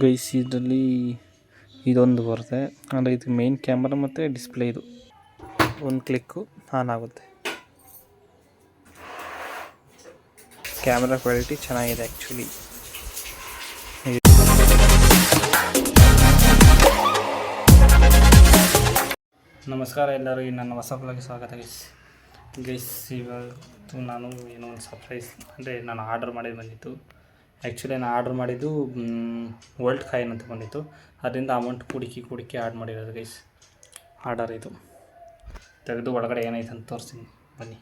Guys ಇದರಲ್ಲಿ ಇದೊಂದು ಬರುತ್ತೆ ಅಂದರೆ ಇದು ಮೇನ್ ಕ್ಯಾಮ್ರಾ ಮತ್ತು ಡಿಸ್ಪ್ಲೇ. ಇದು ಒಂದು ಕ್ಲಿಕ್ಕು ಆನ್ ಆಗುತ್ತೆ. ಕ್ಯಾಮ್ರಾ ಕ್ವಾಲಿಟಿ ಚೆನ್ನಾಗಿದೆ ಆ್ಯಕ್ಚುಲಿ. ನಮಸ್ಕಾರ ಎಲ್ಲರಿಗೂ, ನನ್ನ ಹೊಸ ಬ್ಲಾಗ್ಗೆ ಸ್ವಾಗತ ಗೈಸ್. ಇವತ್ತು ನಾನು ಏನೋ ಒಂದು ಸರ್ಪ್ರೈಸ್ ಅಂದರೆ ನಾನು ಆರ್ಡರ್ ಮಾಡಿದ್ದು ಬಂದಿತ್ತು. ಆ್ಯಕ್ಚುಲಿ ನಾನು ಆರ್ಡರ್ ಮಾಡಿದ್ದು ವರ್ಲ್ಡ್ ಕಾಯಿನ್ ಅಂತ ಬಂದಿತ್ತು. ಅದರಿಂದ ಅಮೌಂಟ್ ಕುಡುಕಿ ಆರ್ಡ್ ಮಾಡಿರೋದು ಗೈಸ್. ಆರ್ಡರ್ ಇದು ತೆಗೆದು ಒಳಗಡೆ ಏನೈತೆ ಅಂತ ತೋರಿಸ್ತೀನಿ ಬನ್ನಿ.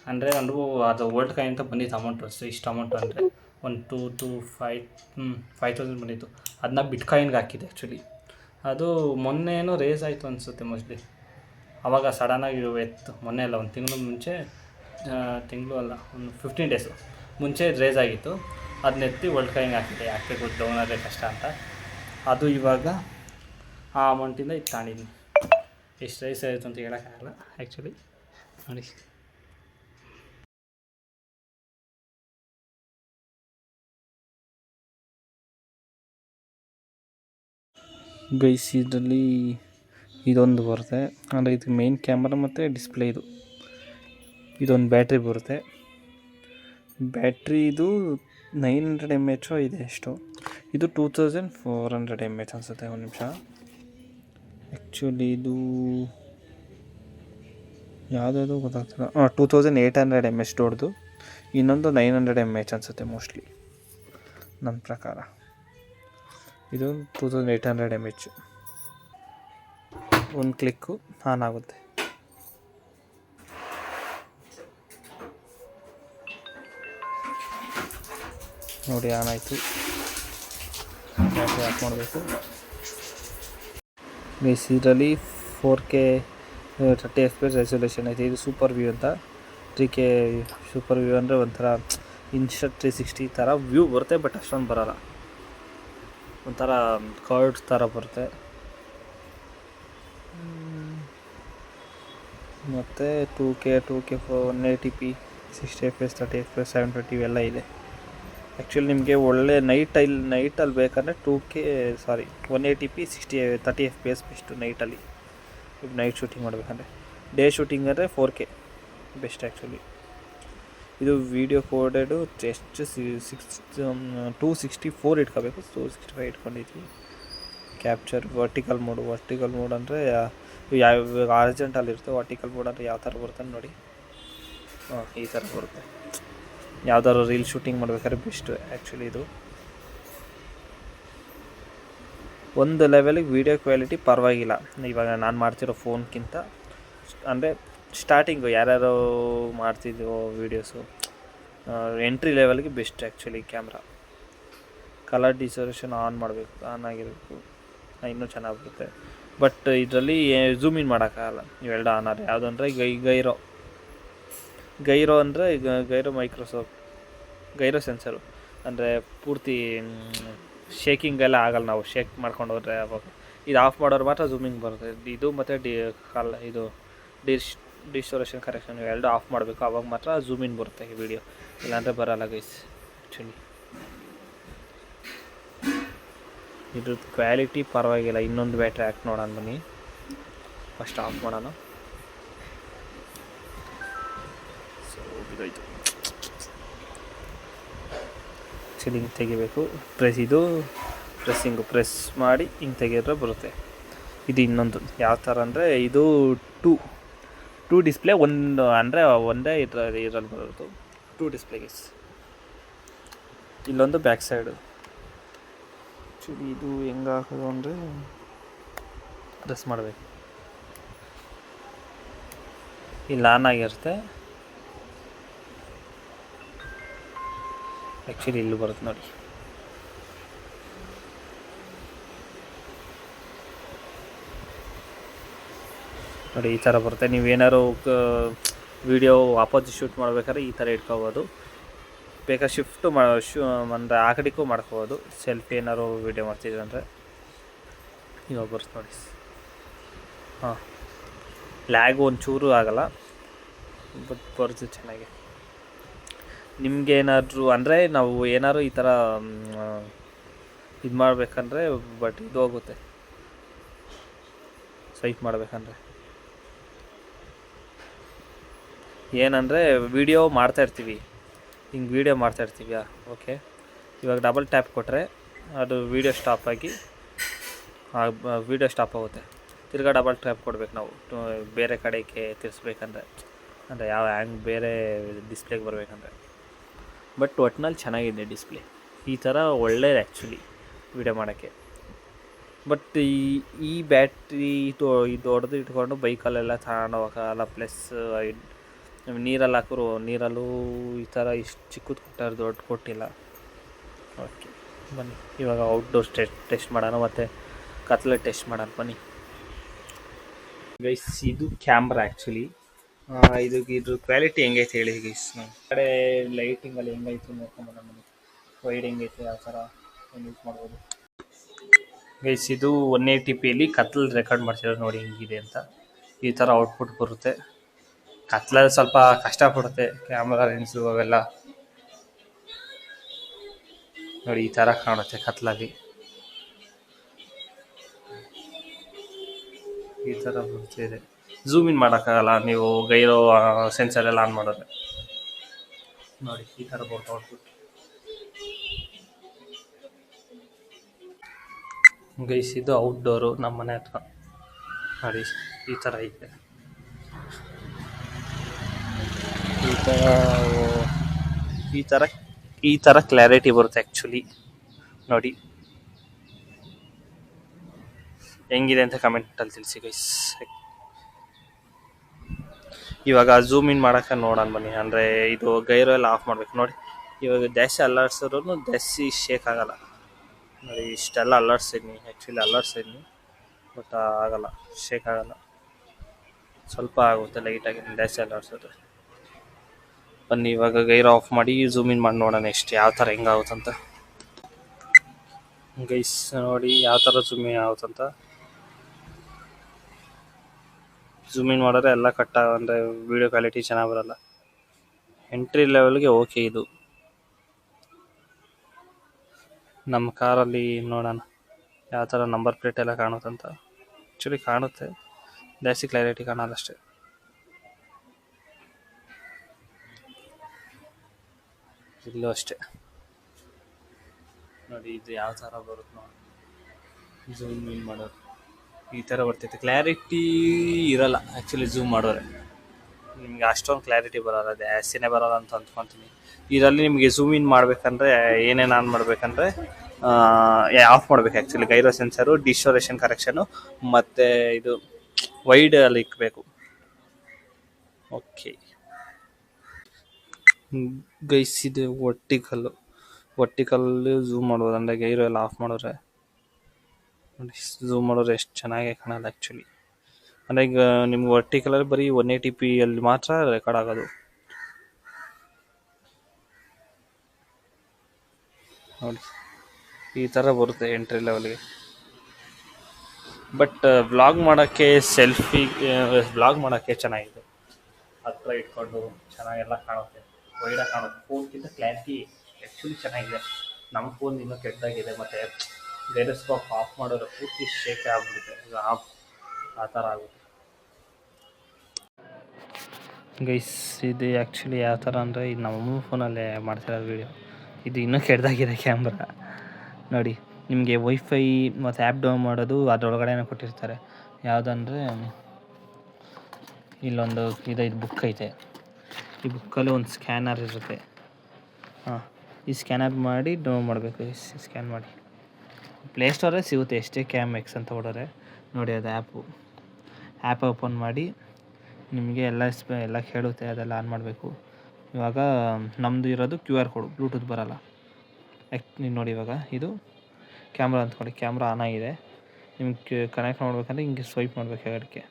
ಅಂದರೆ ನನಗೂ ಅದು ವರ್ಲ್ಡ್ ಕಾಯಿನ್ ಅಂತ ಬಂದಿತ್ತು ಅಮೌಂಟು. ಇಷ್ಟು ಅಮೌಂಟು ಅಂದರೆ ಒಂದು 5,000 ಬಂದಿತ್ತು. ಅದನ್ನ ಬಿಟ್ಕಾಯಿನ್ಗೆ ಹಾಕಿದೆ ಆ್ಯಕ್ಚುಲಿ. ಅದು ಮೊನ್ನೆ ಏನೋ ರೇಸ್ ಆಯಿತು ಅನಿಸುತ್ತೆ ಮೋಸ್ಟ್ಲಿ. ಆವಾಗ ಸಡನ್ನಾಗಿ ಮೊನ್ನೆ ಅಲ್ಲ, ಒಂದು ತಿಂಗಳು ಮುಂಚೆ, ತಿಂಗಳು ಅಲ್ಲ, ಒಂದು 15 ಡೇಸು ಮುಂಚೆ ರೇಸ್ ಆಗಿತ್ತು. ಅದನ್ನೆತ್ತಿ ವರ್ಲ್ಡ್ ಕಾಯಿನ್ಗೆ ಹಾಕಿದೆ. ಯಾಕೆ ಡೌನ್ ಆದರೆ ಕಷ್ಟ ಅಂತ. ಅದು ಇವಾಗ ಆ ಅಮೌಂಟಿಂದ ಇದು ತಗೊಂಡಿದ್ದೀನಿ. ಎಷ್ಟು ರೈಸ್ ಆಯಿತು ಅಂತ ಹೇಳೋಕ್ಕಾಗಲ್ಲ ಆ್ಯಕ್ಚುಲಿ. ನೋಡಿ, ಗೈಸ್ ಇದರಲ್ಲಿ ಇದೊಂದು ಬರುತ್ತೆ ಅಂದರೆ ಇದು ಮೇನ್ ಕ್ಯಾಮ್ರಾ ಮತ್ತು ಡಿಸ್ಪ್ಲೇ. ಇದೊಂದು ಬ್ಯಾಟ್ರಿ ಬರುತ್ತೆ. ಬ್ಯಾಟ್ರಿ ಇದು 900 mAh ಇದೆ. ಎಷ್ಟು ಇದು 2400 mAh ಅನಿಸುತ್ತೆ. ಒಂದು ನಿಮಿಷ, ಆ್ಯಕ್ಚುಲಿ ಇದು ಯಾವುದಾದ್ರು ಗೊತ್ತಾಗ್ತಿಲ್ಲ. 2800 mAh ದೊಡ್ಡದು, ಇನ್ನೊಂದು 900 mAh ಅನಿಸುತ್ತೆ ಮೋಸ್ಟ್ಲಿ ನನ್ನ ಪ್ರಕಾರ. ಇದು 2800 mAh. ಒಂದು ಕ್ಲಿಕ್ಕು ಆನ್ ಆಗುತ್ತೆ. ನೋಡಿ, ಆನ್ ಆಯಿತು. ಬ್ಯಾಟ್ರಿ ಆಫ್ ಮಾಡಬೇಕು. ಗೈಸ್ ಇದರಲ್ಲಿ 4K 30 FPS ರೆಸೊಲ್ಯೂಷನ್ ಐತೆ. ಇದು ಸೂಪರ್ ವ್ಯೂ ಅಂತ. 3K ಸೂಪರ್ ವ್ಯೂ ಅಂದರೆ ಒಂಥರ ಇನ್ಸ್ಟಾ 360 ಥರ ವ್ಯೂ ಬರುತ್ತೆ, ಬಟ್ ಅಷ್ಟೊಂದು ಬರೋಲ್ಲ. ಒಂಥರ ಕರ್ಡ್ ಥರ ಬರುತ್ತೆ. ಮತ್ತು 2K 180p 60 FPS 30 FPS 720 ಇವೆಲ್ಲ ಇದೆ. ಆ್ಯಕ್ಚುಲಿ ನಿಮಗೆ ಒಳ್ಳೆ ನೈಟಲ್ಲಿ ಬೇಕಂದರೆ 180p 30 FPS ಬೆಸ್ಟು ನೈಟಲ್ಲಿ. ಈಗ ನೈಟ್ ಶೂಟಿಂಗ್ ಮಾಡಬೇಕಂದ್ರೆ. ಡೇ ಶೂಟಿಂಗ್ ಅಂದರೆ 4K ಬೆಸ್ಟ್ ಆ್ಯಕ್ಚುಲಿ. ಇದು ವೀಡಿಯೋ ಕೋಡೆಡು ಎಷ್ಟು 264 ಇಟ್ಕೋಬೇಕು. 265 ಇಟ್ಕೊಂಡಿದ್ವಿ. ಕ್ಯಾಪ್ಚರ್ ವರ್ಟಿಕಲ್ ಮೋಡ್ ಅಂದರೆ ಯಾವ ಅರ್ಜೆಂಟಲ್ಲಿ ಇರುತ್ತೆ. ವರ್ಟಿಕಲ್ ಮೋಡ್ ಅಂದರೆ ಯಾವ ಥರ ಬರುತ್ತೆ ನೋಡಿ. ಈ ಥರ ಬರುತ್ತೆ. ಯಾವ್ದಾದ್ರು ರೀಲ್ ಶೂಟಿಂಗ್ ಮಾಡ್ಬೇಕಾದ್ರೆ ಬೆಸ್ಟು ಆ್ಯಕ್ಚುಲಿ. ಇದು ಒಂದು ಲೆವೆಲಿಗೆ ವೀಡಿಯೋ ಕ್ವಾಲಿಟಿ ಪರವಾಗಿಲ್ಲ. ಇವಾಗ ನಾನು ಮಾಡ್ತಿರೋ ಫೋನ್ಗಿಂತ ಅಂದರೆ ಸ್ಟಾರ್ಟಿಂಗು ಯಾರ್ಯಾರು ಮಾಡ್ತಿದ್ದೋ ವೀಡಿಯೋಸು ಎಂಟ್ರಿ ಲೆವೆಲ್ಗೆ ಬೆಸ್ಟ್ ಆ್ಯಕ್ಚುಲಿ ಕ್ಯಾಮ್ರಾ. ಕಲರ್ ಡಿಸೋಲ್ಯೂಷನ್ ಆನ್ ಮಾಡಬೇಕು, ಆನ್ ಆಗಿರಬೇಕು, ಇನ್ನೂ ಚೆನ್ನಾಗಿ ಬರುತ್ತೆ. ಬಟ್ ಇದರಲ್ಲಿ ಝೂಮ್ ಇನ್ ಮಾಡೋಕ್ಕಾಗಲ್ಲ. ಇವೆರಡು ಆನ್ ಆದರೆ ಯಾವುದು ಅಂದರೆ ಗೈರೋ ಅಂದರೆ ಗೈರೋ ಸೆನ್ಸರು. ಅಂದರೆ ಪೂರ್ತಿ ಶೇಕಿಂಗೆಲ್ಲ ಆಗಲ್ಲ. ನಾವು ಶೇಕ್ ಮಾಡ್ಕೊಂಡು ಹೋದರೆ ಅವಾಗ ಇದು ಆಫ್ ಮಾಡೋರು ಮಾತ್ರ ಝೂಮಿಂಗ್ ಬರುತ್ತೆ. ಇದು ಮತ್ತು ಇದು ಡಿಸ್ಟೋರೇಷನ್ ಕರೆಕ್ಷನ್ ಇವೆರಡು ಆಫ್ ಮಾಡಬೇಕು. ಆವಾಗ ಮಾತ್ರ ಝೂಮ್ ಇನ್ ಬರುತ್ತೆ ಈ ವಿಡಿಯೋ, ಇಲ್ಲಾಂದರೆ ಬರೋಲ್ಲ ಗೈಸ್ ಆ್ಯಕ್ಚುಲಿ. ಇದ್ರದ್ದು ಕ್ವಾಲಿಟಿ ಪರವಾಗಿಲ್ಲ. ಇನ್ನೊಂದು ಬ್ಯಾಟ್ರಿ ಹಾಕಿ ನೋಡೋಣ ಬನ್ನಿ. ಫಸ್ಟ್ ಆಫ್ ಮಾಡೋಣ. ಸೊ ಇದಾಯಿತು. ಆ್ಯಕ್ಚುಲಿ ಹಿಂಗೆ ತೆಗಿಬೇಕು. ಪ್ರೆಸ್ ಮಾಡಿ ಹಿಂಗೆ ತೆಗೆದ್ರೆ ಬರುತ್ತೆ. ಇದು ಇನ್ನೊಂದು ಯಾವ ಥರ ಅಂದರೆ ಇದು ಟೂ ಡಿಸ್ಪ್ಲೇ. ಒಂದು ಅಂದರೆ ಒಂದೇ ಇದರಲ್ಲಿ ಬರೋದು 2 ಡಿಸ್ಪ್ಲೇಗೆ. ಇಲ್ಲೊಂದು ಬ್ಯಾಕ್ ಸೈಡು. ಆ್ಯಕ್ಚುಲಿ ಇದು ಹೆಂಗೆ ಹಾಕೋದು ಅಂದರೆ ಪ್ರೆಸ್ ಮಾಡಬೇಕು. ಇಲ್ಲಿ ಆನ್ ಆಗಿರುತ್ತೆ. ಆ್ಯಕ್ಚುಲಿ ಇಲ್ಲೂ ಬರುತ್ತೆ ನೋಡಿ. ನೋಡಿ, ಈ ಥರ ಬರುತ್ತೆ. ನೀವೇನಾದ್ರು ವೀಡಿಯೋ ವಾಪಸ್ ಶೂಟ್ ಮಾಡ್ಬೇಕಾದ್ರೆ ಈ ಥರ ಇಟ್ಕೋಬೋದು. ಬೇಕಾದ್ರೆ ಶಿಫ್ಟು ಅಂದರೆ ಆ ಕಡೆಗೂ ಮಾಡ್ಕೋಬೋದು. ಸೆಲ್ಫಿ ಏನಾದ್ರು ವೀಡಿಯೋ ಮಾಡ್ತಿದ್ವಿ ಅಂದರೆ ಇವಾಗ ಬರುತ್ತೆ ನೋಡಿ. ಲ್ಯಾಗು ಒಂಚೂರು ಆಗೋಲ್ಲ, ಬಟ್ ಬರುತ್ತೆ ಚೆನ್ನಾಗಿ. ನಿಮಗೇನಾದರೂ ಅಂದರೆ ನಾವು ಏನಾದ್ರು ಈ ಥರ ಇದು ಮಾಡಬೇಕಂದ್ರೆ ಬಟ್ ಇದು ಹೋಗುತ್ತೆ ಸ್ವೈಪ್ ಮಾಡಬೇಕಂದ್ರೆ. ಏನಂದರೆ ವೀಡಿಯೋ ಮಾಡ್ತಾಯಿರ್ತೀವಿ, ಹಿಂಗೆ ವೀಡಿಯೋ ಮಾಡ್ತಾಯಿರ್ತೀವಿ. ಓಕೆ, ಇವಾಗ ಡಬಲ್ ಟ್ಯಾಪ್ ಕೊಟ್ಟರೆ ಅದು ವೀಡಿಯೋ ಸ್ಟಾಪ್ ಆಗಿ ವೀಡಿಯೋ ಸ್ಟಾಪ್ ಆಗುತ್ತೆ. ತಿರ್ಗಾ ಡಬಲ್ ಟ್ಯಾಪ್ ಕೊಡ್ಬೇಕು ನಾವು ಬೇರೆ ಕಡೆಗೆ ತಿರ್ಸ್ಬೇಕಂದ್ರೆ, ಅಂದರೆ ಯಾವ ಹ್ಯಾಂಗ್ ಬೇರೆ ಡಿಸ್ಪ್ಲೇಗೆ ಬರಬೇಕಂದ್ರೆ. ಬಟ್ ಒಟ್ಟಿನಲ್ಲಿ ಚೆನ್ನಾಗಿದೆ ಡಿಸ್ಪ್ಲೇ. ಈ ಥರ ಒಳ್ಳೆಯದು ಆ್ಯಕ್ಚುಲಿ ವೀಡಿಯೋ ಮಾಡೋಕ್ಕೆ. ಬಟ್ ಈ ಬ್ಯಾಟ್ರಿ ಇದು ಹೊಡೆದು ಇಟ್ಕೊಂಡು ಬೈಕಲ್ಲೆಲ್ಲ ತಗೊಂಡು ಹೋಗೋಲ್ಲ. ಪ್ಲಸ್ ನೀರಲ್ಲಿ ಹಾಕಿದ್ರು ನೀರಲ್ಲೂ ಈ ಥರ ಇಷ್ಟು ಚಿಕ್ಕದು ಕೊಟ್ಟಾರೆ, ದೊಡ್ಡ ಕೊಟ್ಟಿಲ್ಲ. ಓಕೆ ಬನ್ನಿ ಇವಾಗ ಔಟ್ಡೋರ್ ಟೆಸ್ಟ್ ಮಾಡೋಣ, ಮತ್ತು ಕತ್ಲೆ ಟೆಸ್ಟ್ ಮಾಡೋಣ ಬನ್ನಿ ಗೈಸ್. ಇದು ಕ್ಯಾಮ್ರಾ ಆ್ಯಕ್ಚುಲಿ. ಇದ್ರ ಕ್ವಾಲಿಟಿ ಹೆಂಗೈತೆ ಹೇಳಿ ಗೈಸ್. ನಮ್ಮ ಕಡೆ ಲೈಟಿಂಗಲ್ಲಿ ಹೆಂಗೈತೆ ನೋಡ್ಕೊಂಬರೋಣ ಬನ್ನಿ. ವೈಡ್ ಹೆಂಗೈತೆ, ಯಾವ ಥರ ಯೂಸ್ ಮಾಡ್ಬೋದು ಗೈಸ್. ಇದು 180pಯಲ್ಲಿ ಕತ್ಲಲ್ಲಿ ರೆಕಾರ್ಡ್ ಮಾಡ್ತಿರೋದು ನೋಡಿ ಹೆಂಗಿದೆ ಅಂತ. ಈ ಥರ ಔಟ್ಪುಟ್ ಬರುತ್ತೆ. ಕತ್ಲಲ್ಲಿ ಸ್ವಲ್ಪ ಕಷ್ಟಪಡುತ್ತೆ ಕ್ಯಾಮ್ರಾ ಲೆನ್ಸು ಅವೆಲ್ಲ ನೋಡಿ, ಈ ಥರ ಕಾಣುತ್ತೆ ಕತ್ಲಲ್ಲಿ. ಈ ಥರ ಬರ್ತಿದೆ. ಝೂಮ್ ಇನ್ ಮಾಡೋಕ್ಕಾಗಲ್ಲ ನೀವು ಗೈರೋ ಸೆನ್ಸರ್ ಎಲ್ಲ ಆನ್ ಮಾಡಿದ್ರೆ. ನೋಡಿ ಈ ಥರ ಬರುತ್ತೆ ಔಟ್ಪುಟ್ ಗೈಸ್. ಇದು ಔಟ್ಡೋರು ನಮ್ಮ ಮನೆ ಹತ್ರ ನೋಡಿ, ಈ ಥರ ಇದೆ. ಈ ಥರ ಕ್ಲಾರಿಟಿ ಬರುತ್ತೆ ಆ್ಯಕ್ಚುಲಿ. ನೋಡಿ ಹೆಂಗಿದೆ ಅಂತ ಕಮೆಂಟಲ್ಲಿ ತಿಳಿಸಿ ಗೈಸ್. ಇವಾಗ ಝೂಮ್ ಇನ್ ಮಾಡೋಕ್ಕೆ ನೋಡೋಣ ಬನ್ನಿ. ಅಂದರೆ ಇದು ಗೈರೋ ಎಲ್ಲ ಆಫ್ ಮಾಡಬೇಕು ನೋಡಿ. ಇವಾಗ ಜಾಸ್ತಿ ಅಲ್ಲಾಡ್ಸಿದ್ರು ಜಾಸ್ತಿ ಶೇಕ್ ಆಗೋಲ್ಲ ನೋಡಿ. ಇಷ್ಟೆಲ್ಲ ಅಲ್ಲಾಡ್ಸಿದ್ನಿ, ಆ್ಯಕ್ಚುಲಿ ಅಲ್ಲಾಡ್ಸಿದ್ನಿ, ಬಟ್ ಆಗಲ್ಲ, ಶೇಕ್ ಆಗೋಲ್ಲ. ಸ್ವಲ್ಪ ಆಗುತ್ತೆ ಲೈಟಾಗಿ ಜಾಸ್ತಿ ಅಲ್ಲಾಡ್ಸಿದ್ರೆ. ಬನ್ನಿ ಇವಾಗ ಗೈರೋ ಆಫ್ ಮಾಡಿ ಝೂಮ್ ಇನ್ ಮಾಡಿ ನೋಡೋಣ ಎಷ್ಟು ಯಾವ ಥರ ಹೆಂಗಾಗುತ್ತಂತ ಗೈಸ್. ನೋಡಿ ಯಾವ ಥರ ಝೂಮ್ ಇನ್ ಆಗುತ್ತಂತ. ಝೂಮ್ ಇನ್ ಮಾಡಿದ್ರೆ ಎಲ್ಲ ಅಂದರೆ ವೀಡಿಯೋ ಕ್ವಾಲಿಟಿ ಚೆನ್ನಾಗಿ ಬರೋಲ್ಲ. ಎಂಟ್ರಿ ಲೆವೆಲ್ಗೆ ಓಕೆ ಇದು. ನಮ್ಮ ಕಾರಲ್ಲಿ ನೋಡೋಣ ಯಾವ ಥರ ನಂಬರ್ ಪ್ಲೇಟ್ ಎಲ್ಲ ಕಾಣುತ್ತಂತ. ಆ್ಯಕ್ಚುಲಿ ಕಾಣುತ್ತೆ, ಜಾಸ್ತಿ ಕ್ಲಾರಿಟಿ ಕಾಣಲ್ಲ ಅಷ್ಟೇ. ಇಲ್ಲೂ ಅಷ್ಟೇ ನೋಡಿ, ಇದು ಯಾವ ಥರ ಬರುತ್ತೆ ನೋಡಿ. ಝೂಮ್ ಇನ್ ಮಾಡೋದು ಈ ಥರ ಬರ್ತೈತೆ. ಕ್ಲಾರಿಟಿ ಇರಲ್ಲ ಆ್ಯಕ್ಚುಲಿ ಝೂಮ್ ಮಾಡೋರೆ, ನಿಮಗೆ ಅಷ್ಟೊಂದು ಕ್ಲಾರಿಟಿ ಬರೋಲ್ಲ, ಜಾಸ್ತಿನೇ ಬರೋಲ್ಲ ಅಂತ ಅಂದ್ಕೊತೀನಿ. ಇದರಲ್ಲಿ ನಿಮಗೆ ಝೂಮ್ ಇನ್ ಮಾಡಬೇಕಂದ್ರೆ ಏನೇನು ಆನ್ ಮಾಡಬೇಕಂದ್ರೆ ಆಫ್ ಮಾಡಬೇಕು ಆ್ಯಕ್ಚುಲಿ. ಗೈರೋ ಸೆನ್ಸರು, ಡಿಸ್ಟೋರೇಷನ್ ಕರೆಕ್ಷನು, ಮತ್ತು ಇದು ವೈಡ್ ಅಲ್ಲಿ ಇಕ್ಕಬೇಕು. ಓಕೆ ಗೈಸ್, ಇದು ಒಟ್ಟಿಕಲ್ಲು ಝೂಮ್ ಮಾಡ್ಬೋದು. ಅಂದರೆ ಗೈರೋ ಎಲ್ಲ ಆಫ್ ಮಾಡಿದ್ರೆ ನೋಡಿ, ಝೂಮ್ ಮಾಡೋರು ಎಷ್ಟು ಚೆನ್ನಾಗಿ ಕಾಣಲ್ಲ ಆ್ಯಕ್ಚುಲಿ. ಅಂದರೆ ಈಗ ನಿಮ್ಗೆ ವರ್ಟಿಕಲಲ್ಲಿ ಬರೀ 180pಯಲ್ಲಿ ಮಾತ್ರ ರೆಕಾರ್ಡ್ ಆಗೋದು ನೋಡಿ. ಈ ಥರ ಬರುತ್ತೆ ಎಂಟ್ರಿ ಲೆವೆಲ್ಗೆ. ಬಟ್ ವ್ಲಾಗ್ ಮಾಡೋಕ್ಕೆ ವ್ಲಾಗ್ ಮಾಡೋಕ್ಕೆ ಚೆನ್ನಾಗಿದೆ. ಹತ್ರ ಇಟ್ಕೊಂಡು ಚೆನ್ನಾಗೆಲ್ಲ ಕಾಣುತ್ತೆ, ವೈಡಾಗಿ ಕಾಣುತ್ತೆ. ಫೋನ್ಗಿಂತ ಕ್ಲಾರಿಟಿ ಆ್ಯಕ್ಚುಲಿ ಚೆನ್ನಾಗಿದೆ. ನಮ್ಮ ಫೋನ್ ಇನ್ನೂ ಕೆಟ್ಟದಾಗಿದೆ, ಮತ್ತು ಗೈರೋಸ್ಕೋಪ್ ಆಫ್ ಮಾಡೋದು ಪೂರ್ತಿ ಶೇಕ್ ಆಗಿಬಿಡುತ್ತೆ. ಈಗ ಆ ಥರ ಆಗುತ್ತೆ ಗೈಸ್. ಇದು ಆ್ಯಕ್ಚುಲಿ ಯಾವ ಥರ ಅಂದರೆ ಇದು ನಮ್ಮ ಫೋನಲ್ಲೇ ಮಾಡ್ತಿರೋದು ವೀಡಿಯೋ. ಇದು ಇನ್ನೂ ಕೆಟ್ಟದಾಗಿದೆ ಕ್ಯಾಮ್ರಾ ನೋಡಿ. ನಿಮಗೆ ವೈಫೈ ಮತ್ತು ಆ್ಯಪ್ ಡೌನ್ ಮಾಡೋದು ಅದರೊಳಗಡೆನೇ ಕೊಟ್ಟಿರ್ತಾರೆ. ಯಾವುದಂದರೆ ಇಲ್ಲೊಂದು ಇದು ಬುಕ್ ಐತೆ. ಈ ಬುಕ್ಕಲ್ಲಿ ಒಂದು ಸ್ಕ್ಯಾನರ್ ಇರುತ್ತೆ. ಈ ಸ್ಕ್ಯಾನರ್ ಮಾಡಿ ಡೌನ್ ಮಾಡಬೇಕು. ಸ್ಕ್ಯಾನ್ ಮಾಡಿ ಪ್ಲೇಸ್ಟೋರೇ ಸಿಗುತ್ತೆ, ಎಷ್ಟೇ ಕ್ಯಾಮ್ ಎಕ್ಸ್ ಅಂತ ಹೊಡೋರೆ ನೋಡಿ. ಅದು ಆ್ಯಪ್ ಓಪನ್ ಮಾಡಿ ನಿಮಗೆ ಎಲ್ಲ ಕೇಳುತ್ತೆ, ಅದೆಲ್ಲ ಆನ್ ಮಾಡಬೇಕು. ಇವಾಗ ನಮ್ಮದು ಇರೋದು QR ಕೋಡು, ಬ್ಲೂಟೂತ್ ಬರೋಲ್ಲ. ನೀವು ನೋಡಿ ಇವಾಗ ಇದು ಕ್ಯಾಮ್ರಾ ಅಂದ್ಕೊಳ್ಳಿ, ಕ್ಯಾಮ್ರಾ ಆನ್ ಆಗಿದೆ. ನಿಮ್ಗೆ ಕನೆಕ್ಟ್ ಮಾಡಬೇಕಂದ್ರೆ ಹಿಂಗೆ ಸ್ವೈಪ್ ಮಾಡಬೇಕು. ಎರಡಕ್ಕೆ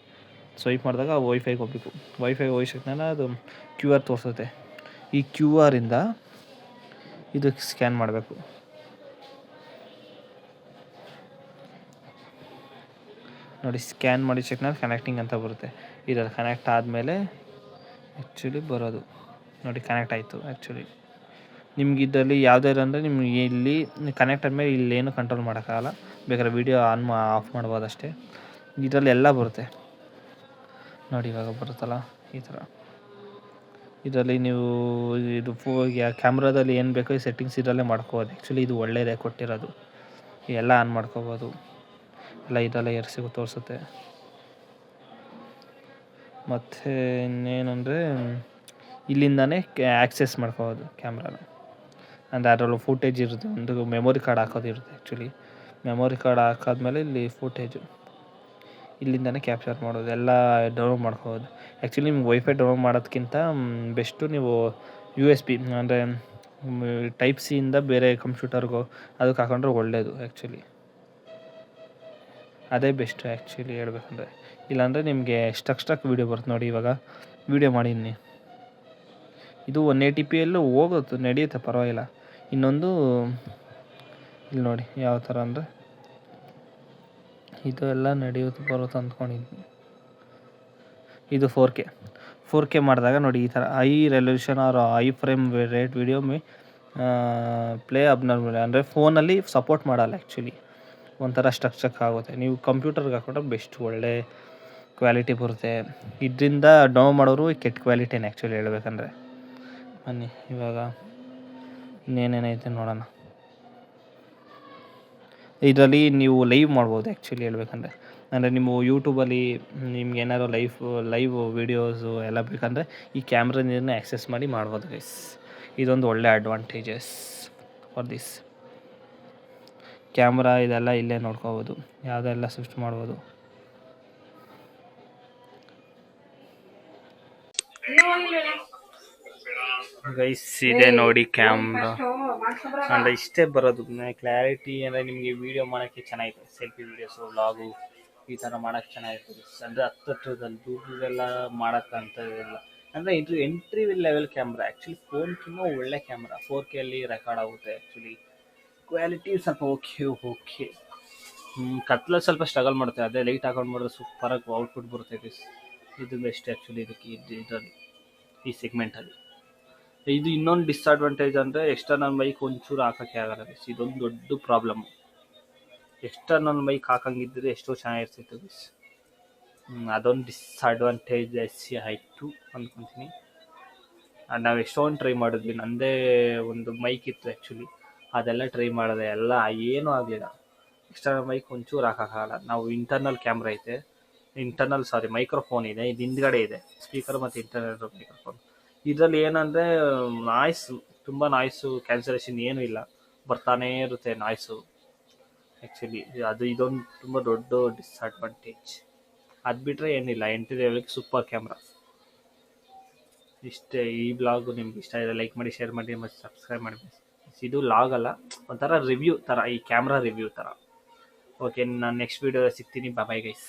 ಸ್ವೈಪ್ ಮಾಡಿದಾಗ ವೈಫೈಗೆ ಹೋಗಬೇಕು. ವೈಫೈಗೆ ಹೋಗಿದ ಅದು QR ತೋರಿಸುತ್ತೆ. ಈ QRಯಿಂದ ಇದಕ್ಕೆ ಸ್ಕ್ಯಾನ್ ಮಾಡಬೇಕು ನೋಡಿ. ಸ್ಕ್ಯಾನ್ ಮಾಡಿ ಕನೆಕ್ಟಿಂಗ್ ಅಂತ ಬರುತ್ತೆ. ಇದರಲ್ಲಿ ಕನೆಕ್ಟ್ ಆದಮೇಲೆ ಆ್ಯಕ್ಚುಲಿ ಬರೋದು ನೋಡಿ. ಕನೆಕ್ಟ್ ಆಯಿತು ಆ್ಯಕ್ಚುಲಿ. ನಿಮ್ಗೆ ಇದರಲ್ಲಿ ಯಾವುದೇ ಅಂದರೆ ನಿಮ್ಗೆ ಇಲ್ಲಿ ಕನೆಕ್ಟ್ ಆದಮೇಲೆ ಇಲ್ಲೇನು ಕಂಟ್ರೋಲ್ ಮಾಡೋಕ್ಕಾಗಲ್ಲ, ಬೇಕಾದ್ರೆ ವೀಡಿಯೋ ಆಫ್ ಮಾಡ್ಬೋದು ಅಷ್ಟೇ. ಇದರಲ್ಲಿ ಎಲ್ಲ ಬರುತ್ತೆ ನೋಡಿ, ಇವಾಗ ಬರುತ್ತಲ್ಲ ಈ ಥರ. ಇದರಲ್ಲಿ ನೀವು ಇದು ಕ್ಯಾಮ್ರಾದಲ್ಲಿ ಏನು ಬೇಕೋ ಈ ಸೆಟ್ಟಿಂಗ್ಸ್ ಇದರಲ್ಲೇ ಮಾಡ್ಕೋಬೋದು. ಆ್ಯಕ್ಚುಲಿ ಇದು ಒಳ್ಳೆಯದೇ ಕೊಟ್ಟಿರೋದು, ಎಲ್ಲ ಆನ್ ಮಾಡ್ಕೋಬೋದು, ಎಲ್ಲ ಇದೆಲ್ಲ ಎರ್ಸಿಗೂ ತೋರಿಸುತ್ತೆ. ಮತ್ತು ಇನ್ನೇನೆಂದರೆ ಇಲ್ಲಿಂದನೇ ಆ್ಯಕ್ಸೆಸ್ ಮಾಡ್ಕೋಬೋದು ಕ್ಯಾಮ್ರಾನ. ಅಂದರೆ ಅದರಲ್ಲೂ ಫೂಟೇಜ್ ಇರುತ್ತೆ, ಒಂದು ಮೆಮೊರಿ ಕಾರ್ಡ್ ಹಾಕೋದಿರುತ್ತೆ. ಆ್ಯಕ್ಚುಲಿ ಮೆಮೊರಿ ಕಾರ್ಡ್ ಹಾಕಾದ್ಮೇಲೆ ಇಲ್ಲಿ ಫೂಟೇಜು ಇಲ್ಲಿಂದನೇ ಕ್ಯಾಪ್ಚರ್ ಮಾಡೋದು, ಎಲ್ಲ ಡೌನ್ಲೋಡ್ ಮಾಡ್ಕೋಬೋದು. ಆ್ಯಕ್ಚುಲಿ ನಿಮ್ಗೆ ವೈಫೈ ಡೌನ್ಲೋಡ್ ಮಾಡೋದಕ್ಕಿಂತ ಬೆಸ್ಟು ನೀವು USB ಅಂದರೆ ಟೈಪ್ ಸಿಯಿಂದ ಬೇರೆ ಕಂಪ್ಯೂಟರ್ಗೋ ಅದಕ್ಕೆ ಹಾಕೊಂಡ್ರೆ ಒಳ್ಳೆಯದು. ಆ್ಯಕ್ಚುಲಿ ಅದೇ ಬೆಸ್ಟು ಆ್ಯಕ್ಚುಲಿ ಹೇಳ್ಬೇಕಂದ್ರೆ. ಇಲ್ಲಾಂದರೆ ನಿಮಗೆ ಸ್ಟಕ್ ವೀಡಿಯೋ ಬರುತ್ತೆ ನೋಡಿ. ಇವಾಗ ವೀಡಿಯೋ ಮಾಡಿದ್ದೀನಿ, ಇದು 180pಯಲ್ಲೂ ಹೋಗುತ್ತೆ, ನಡೆಯುತ್ತೆ, ಪರವಾಗಿಲ್ಲ. ಇನ್ನೊಂದು ಇಲ್ಲಿ ನೋಡಿ ಯಾವ ಥರ ಅಂದರೆ ಇದು ಎಲ್ಲ ನಡೆಯುತ್ತೆ, ಬರುತ್ತೆ ಅಂದ್ಕೊಂಡಿದ್ದೀನಿ. ಇದು 4K ಮಾಡಿದಾಗ ನೋಡಿ ಈ ಥರ high resolution or high frame rate video play abnormal, ಅಂದರೆ ಫೋನಲ್ಲಿ ಸಪೋರ್ಟ್ ಮಾಡಲ್ಲ. ಆ್ಯಕ್ಚುಲಿ ಒಂಥರ ಸ್ಟಕ್ ಆಗುತ್ತೆ. ನೀವು ಕಂಪ್ಯೂಟರ್ಗೆ ಹಾಕೊಂಡ್ರೆ ಬೆಸ್ಟ್, ಒಳ್ಳೆ ಕ್ವಾಲಿಟಿ ಬರುತ್ತೆ. ಇದರಿಂದ ಡೌನ್ ಮಾಡೋರು ಕೆಟ್ಟ ಕ್ವಾಲಿಟಿನೇ ಆ್ಯಕ್ಚುಲಿ ಹೇಳ್ಬೇಕಂದ್ರೆ. ಬನ್ನಿ ಇವಾಗ ಇನ್ನೇನೇನೈತೆ ನೋಡೋಣ. ಇದರಲ್ಲಿ ನೀವು ಲೈವ್ ಮಾಡ್ಬೋದು ಆ್ಯಕ್ಚುಲಿ ಹೇಳ್ಬೇಕಂದ್ರೆ. ಅಂದರೆ ನೀವು ಯೂಟ್ಯೂಬಲ್ಲಿ ನಿಮ್ಗೆ ಏನಾದ್ರು ಲೈವ್ ವೀಡಿಯೋಸು ಎಲ್ಲ ಬೇಕಂದರೆ ಈ ಕ್ಯಾಮ್ರಾದಿಂದ ಆ್ಯಕ್ಸೆಸ್ ಮಾಡಿ ಮಾಡ್ಬೋದು ಗೈಸ್. ಇದೊಂದು ಒಳ್ಳೆ ಅಡ್ವಾಂಟೇಜಸ್ ಫಾರ್ ದಿಸ್ ಕ್ಯಾಮ್ರಾ. ಇದೆಲ್ಲ ಇಲ್ಲೇ ನೋಡ್ಕೋಬೋದು, ಯಾವುದೆಲ್ಲ ಸ್ವಿಚ್ ಮಾಡ್ಬೋದು. ಗೈಸ್ ಇದೆ ನೋಡಿ ಕ್ಯಾಮ್ರಾ, ಅಂದರೆ ಇಷ್ಟೇ ಬರೋದು ಕ್ಲಾರಿಟಿ. ಅಂದರೆ ನಿಮಗೆ ವೀಡಿಯೋ ಮಾಡೋಕ್ಕೆ ಚೆನ್ನಾಗಿದೆ, ಸೆಲ್ಫಿ ವೀಡಿಯೋಸು, ವ್ಲಾಗು ಈ ಥರ ಮಾಡೋಕ್ಕೆ ಚೆನ್ನಾಗಿರ್ತದೆ. ಅಂದರೆ ಹತ್ತತ್ರದಲ್ಲಿ ದೂರದೆಲ್ಲ ಮಾಡೋಕ್ಕಂಥದ್ದೆಲ್ಲ. ಅಂದರೆ ಇದು ಎಂಟ್ರಿ ಲೆವೆಲ್ ಕ್ಯಾಮ್ರಾ. ಆ್ಯಕ್ಚುಲಿ ಫೋನ್ಗಿನ್ನೂ ಒಳ್ಳೆ ಕ್ಯಾಮ್ರಾ. 4Kಯಲ್ಲಿ ರೆಕಾರ್ಡ್ ಆಗುತ್ತೆ. ಆ್ಯಕ್ಚುಲಿ ಕ್ವಾಲಿಟಿ ಸ್ವಲ್ಪ ಓಕೆ. ಕತ್ಲಲ್ಲಿ ಸ್ವಲ್ಪ ಸ್ಟ್ರಗಲ್ ಮಾಡುತ್ತೆ, ಅದೇ ಲೈಟ್ ಹಾಕೊಂಡು ಮಾಡಿದ್ರೆ ಸೂಪರಾಗಿ ಔಟ್ಪುಟ್ ಬರುತ್ತೆ. ಇದು ಬೆಸ್ಟ್ ಆ್ಯಕ್ಚುಲಿ ಇದಕ್ಕೆ, ಇದರಲ್ಲಿ ಈ ಸೆಗ್ಮೆಂಟಲ್ಲಿ. ಇದು ಇನ್ನೊಂದು ಡಿಸ್ಅಡ್ವಾಂಟೇಜ್ ಅಂದರೆ ಎಕ್ಸ್ಟರ್ನಲ್ ಮೈಕ್ ಒಂಚೂರು ಹಾಕೋಕ್ಕೆ ಆಗಲ್ಲ. ಇದೊಂದು ದೊಡ್ಡ ಪ್ರಾಬ್ಲಮ್ಮು. ಎಕ್ಸ್ಟರ್ನಲ್ ಮೈಕ್ ಹಾಕಂಗಿದ್ದರೆ ಎಷ್ಟೋ ಚೆನ್ನಾಗಿರ್ತಿತ್ತು ಬಿಸ್. ಅದೊಂದು ಡಿಸ್ಅಡ್ವಾಂಟೇಜ್ ಆಯಿತು ಅಂದ್ಕೊತೀನಿ. ನಾವು ಎಷ್ಟೊಂದು ಟ್ರೈ ಮಾಡಿದ್ವಿ, ನನ್ನದೇ ಒಂದು ಮೈಕ್ ಇತ್ತು ಆ್ಯಕ್ಚುಲಿ, ಅದೆಲ್ಲ ಟ್ರೈ ಮಾಡಿದೆ, ಎಲ್ಲ ಏನೂ ಆಗಲಿಲ್ಲ. ಎಕ್ಸ್ಟರ್ನಲ್ ಮೈಕ್ ಒಂಚೂರು ಹಾಕೋಕ್ಕಾಗಲ್ಲ. ನಾವು ಇಂಟರ್ನಲ್ ಕ್ಯಾಮ್ರಾ ಐತೆ, ಮೈಕ್ರೋಫೋನ್ ಇದೆ, ಇದು ಹಿಂದ್ಗಡೆ ಇದೆ ಸ್ಪೀಕರ್ ಮತ್ತು ಇಂಟರ್ನಲ್ ಮೈಕ್ರೋಫೋನ್. ಇದರಲ್ಲಿ ಏನಂದರೆ ತುಂಬ ನಾಯ್ಸು ಕ್ಯಾನ್ಸಲೇಷನ್ ಏನೂ ಇಲ್ಲ, ಬರ್ತಾನೇ ಇರುತ್ತೆ ನಾಯ್ಸು. ಆ್ಯಕ್ಚುಲಿ ಇದೊಂದು ತುಂಬ ದೊಡ್ಡ ಡಿಸ್ಅಡ್ವಾಂಟೇಜ್. ಅದು ಬಿಟ್ಟರೆ ಏನಿಲ್ಲ, ಎಂಟ್ರಿ ಲೆವೆಲ್ಗೆ ಸೂಪರ್ ಕ್ಯಾಮ್ರಾ. ಇಷ್ಟೇ. ಈ ಬ್ಲಾಗು ನಿಮ್ಗೆ ಇಷ್ಟ ಇದೆ ಲೈಕ್ ಮಾಡಿ, ಶೇರ್ ಮಾಡಿ ಮತ್ತು ಸಬ್ಸ್ಕ್ರೈಬ್ ಮಾಡಿ. ಇದು ಲಾಗ್ ಅಲ್ಲ, ಒಂಥರ ರಿವ್ಯೂ ಥರ, ಈ ಕ್ಯಾಮ್ರಾ ರಿವ್ಯೂ ಥರ. ಓಕೆ, ನಾನು ನೆಕ್ಸ್ಟ್ ವೀಡಿಯೋ ಸಿಗ್ತೀನಿ. Bye guys.